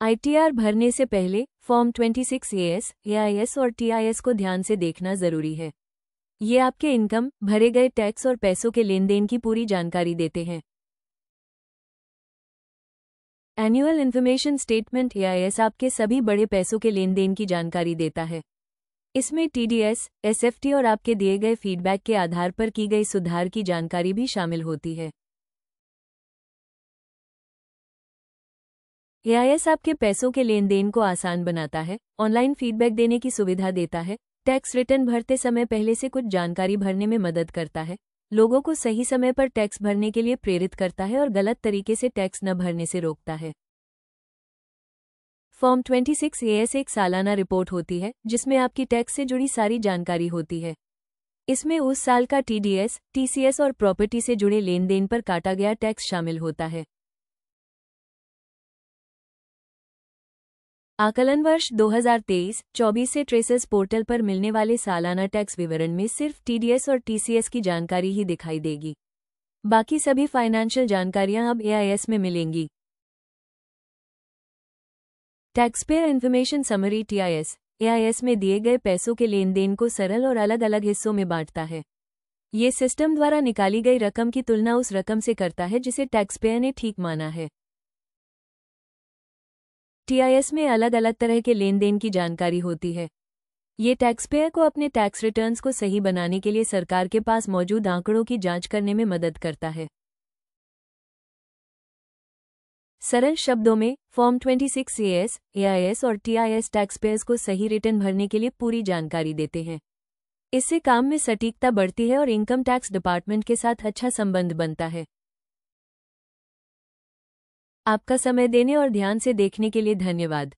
ITR भरने से पहले फॉर्म 26 एएस, एआईएस और टीआईएस को ध्यान से देखना जरूरी है। ये आपके इनकम, भरे गए टैक्स और पैसों के लेन देन की पूरी जानकारी देते हैं। एनुअल इन्फॉर्मेशन स्टेटमेंट एआईएस आपके सभी बड़े पैसों के लेन देन की जानकारी देता है। इसमें टीडीएस, एसएफटी और आपके दिए गए फीडबैक के आधार पर की गई सुधार की जानकारी भी शामिल होती है। एआईएस आपके पैसों के लेन देन को आसान बनाता है, ऑनलाइन फीडबैक देने की सुविधा देता है, टैक्स रिटर्न भरते समय पहले से कुछ जानकारी भरने में मदद करता है, लोगों को सही समय पर टैक्स भरने के लिए प्रेरित करता है और गलत तरीके से टैक्स न भरने से रोकता है। फॉर्म 26 एएस एक सालाना रिपोर्ट होती है जिसमें आपकी टैक्स से जुड़ी सारी जानकारी होती है। इसमें उस साल का टीडीएस, टीसीएस और प्रॉपर्टी से जुड़े लेन देन पर काटा गया टैक्स शामिल होता है। आकलन वर्ष 2023-24 से ट्रेसेस पोर्टल पर मिलने वाले सालाना टैक्स विवरण में सिर्फ टीडीएस और टीसीएस की जानकारी ही दिखाई देगी। बाकी सभी फाइनेंशियल जानकारियां अब एआईएस में मिलेंगी। Taxpayer information summary TIS, AIS में दिए गए पैसों के लेन देन को सरल और अलग अलग हिस्सों में बांटता है। ये सिस्टम द्वारा निकाली गई रकम की तुलना उस रकम से करता है जिसे टैक्सपेयर ने ठीक माना है। टीआईएस में अलग अलग तरह के लेन देन की जानकारी होती है। ये टैक्सपेयर को अपने टैक्स रिटर्न्स को सही बनाने के लिए सरकार के पास मौजूद आंकड़ों की जांच करने में मदद करता है। सरल शब्दों में, फॉर्म 26 एएस, एआईएस और टीआईएस टैक्सपेयर्स को सही रिटर्न भरने के लिए पूरी जानकारी देते हैं। इससे काम में सटीकता बढ़ती है और इनकम टैक्स डिपार्टमेंट के साथ अच्छा संबंध बनता है। आपका समय देने और ध्यान से देखने के लिए धन्यवाद।